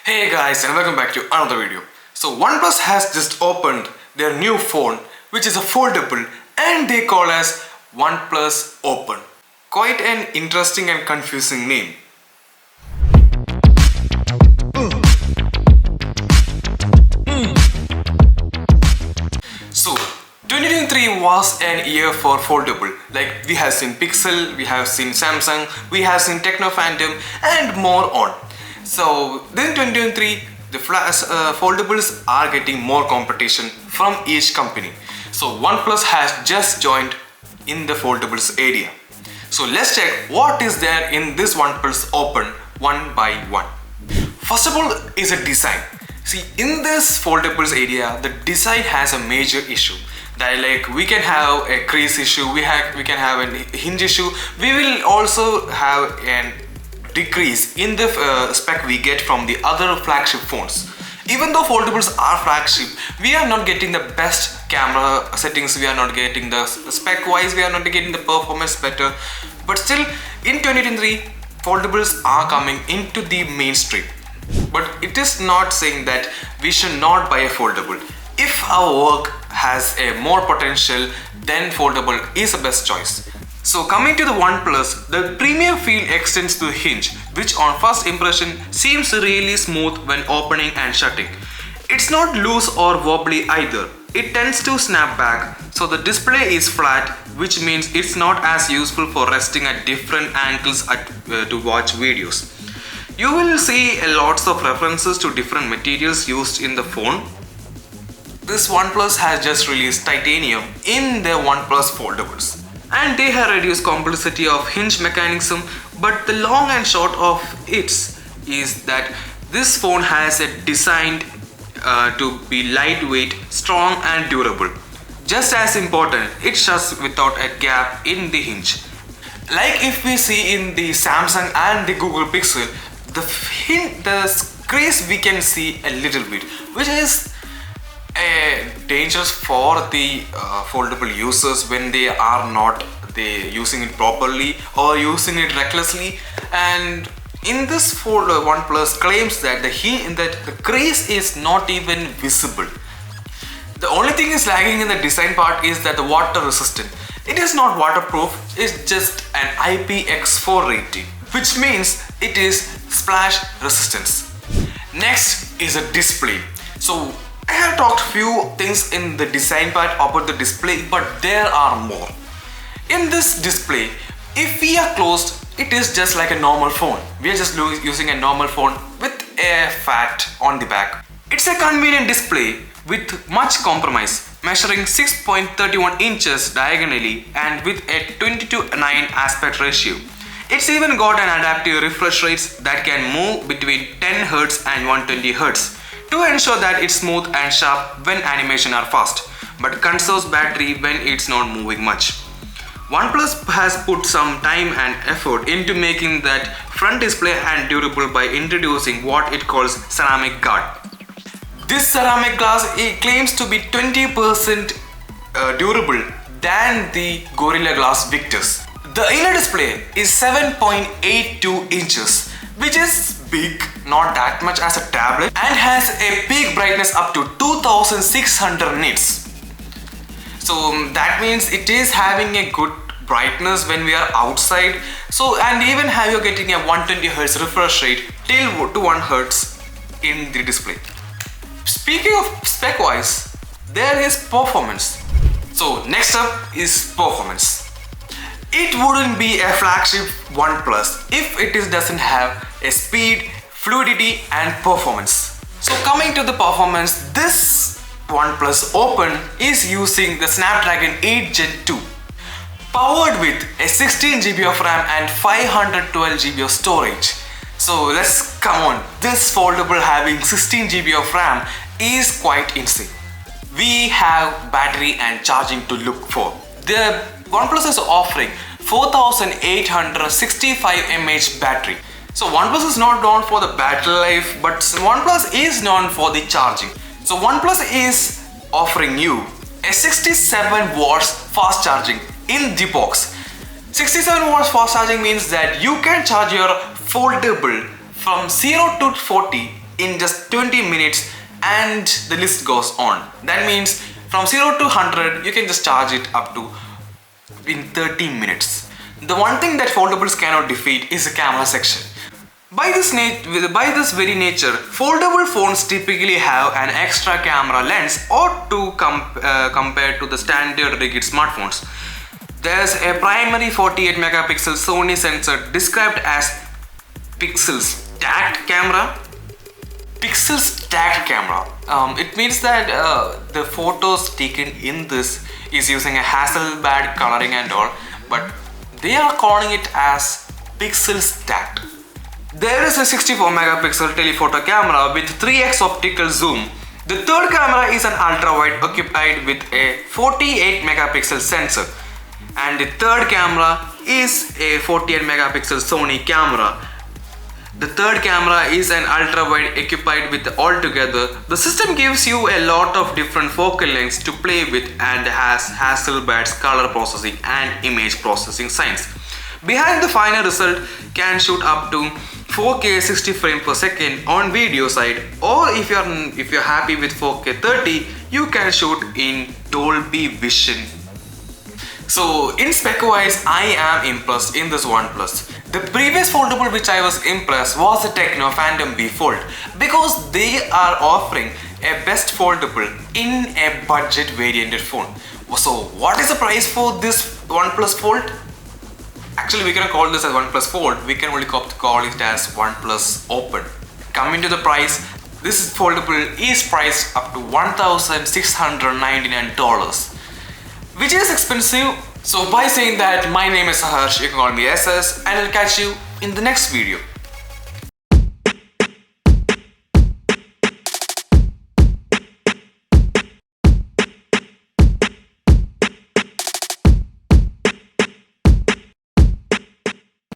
Hey guys, and welcome back to another video. So OnePlus has just opened their new phone, which is a foldable, and they call as OnePlus Open. Quite an interesting and confusing name. So 2023 was an year for foldable. Like we have seen Pixel, we have seen Samsung, we have seen Techno Phantom, and more on. So then 2023, the foldables are getting more competition from each company. So OnePlus has just joined in the foldables area. So let's check what is there in this OnePlus Open one by one. First of all is a design. See, in this foldables area, the design has a major issue. That like we can have a crease issue, we can have a hinge issue. We will also have an decrease in the spec we get from the other flagship phones. Even though foldables are flagship, we are not getting the best camera settings, we are not getting the spec wise, we are not getting the performance better. But still in 2023, foldables are coming into the mainstream. But it is not saying that we should not buy a foldable. If our work has a more potential, then foldable is the best choice. So coming to the OnePlus, the premium feel extends to the hinge, which on first impression seems really smooth when opening and shutting. It's not loose or wobbly either. It tends to snap back, so the display is flat, which means it's not as useful for resting at different angles to watch videos. You will see lots of references to different materials used in the phone. This OnePlus has just released titanium in their OnePlus foldables. And they have reduced complexity of hinge mechanism, but the long and short of it is that this phone has a designed to be lightweight, strong and durable. Just as important, it shuts without a gap in the hinge. Like if we see in the Samsung and the Google Pixel, the crease we can see a little bit, which is dangerous for the foldable users when they are not using it properly or using it recklessly. And in this OnePlus claims that the crease is not even visible. The only thing is lagging in the design part is that the water resistant. It is not waterproof, it's just an IPX4 rating, which means it is splash resistance. Next is a display. So I have talked few things in the design part about the display, but there are more. In this display, if we are closed, it is just like a normal phone. We are just using a normal phone with a fat on the back. It's a convenient display with much compromise, measuring 6.31 inches diagonally and with a 20:9 aspect ratio. It's even got an adaptive refresh rates that can move between 10 Hz and 120 Hz. To ensure that it's smooth and sharp when animation are fast, but conserves battery when it's not moving much. OnePlus has put some time and effort into making that front display and durable by introducing what it calls ceramic guard. This ceramic glass claims to be 20% durable than the Gorilla Glass Victus. The inner display is 7.82 inches, which is big, not that much as a tablet, and has a peak brightness up to 2600 nits. So that means it is having a good brightness when we are outside. So and even you're getting a 120 Hz refresh rate till to 1 Hz in the display. Speaking of spec wise, there is performance. So next up is performance. It wouldn't be a flagship OnePlus if it doesn't have a speed, fluidity and performance. So coming to the performance, this OnePlus Open is using the Snapdragon 8 Gen 2, powered with a 16 GB of RAM and 512 GB of storage. So let's come on, this foldable having 16 GB of RAM is quite insane. We have battery and charging to look for. The OnePlus is offering 4865 mAh battery. So OnePlus is not known for the battery life, but OnePlus is known for the charging. So OnePlus is offering you a 67 watts fast charging in the box. 67 watts fast charging means that you can charge your foldable from 0 to 40 in just 20 minutes, and the list goes on. That means from 0 to 100 you can just charge it up to in 30 minutes. The one thing that foldables cannot defeat is the camera section. By this very nature, foldable phones typically have an extra camera lens or two compared to the standard rigid smartphones. There's a primary 48 megapixel Sony sensor described as pixel stacked camera. Pixel stacked camera. It means that the photos taken in this is using a Hasselblad coloring and all, but they are calling it as pixel stacked. There is a 64 megapixel telephoto camera with 3x optical zoom. The third camera is an ultra wide occupied with a 48 megapixel sensor, and the third camera is a 48 megapixel Sony camera. The third camera is an ultra wide occupied with altogether. The system gives you a lot of different focal lengths to play with and has Hasselblad's color processing and image processing science. Behind the final result can shoot up to 4K 60 frames per second on video side, or if you're happy with 4K 30, you can shoot in Dolby Vision. So in spec wise, I am impressed in this OnePlus. The previous foldable which I was impressed was the Tecno Phantom B Fold, because they are offering a best foldable in a budget varianted phone. So what is the price for this OnePlus Fold? Actually, we cannot call this as OnePlus Fold, we can only call it as OnePlus Open. Coming to the price, this foldable is priced up to $1,699, which is expensive. So by saying that, my name is Saharsh, you can call me SS, and I'll catch you in the next video.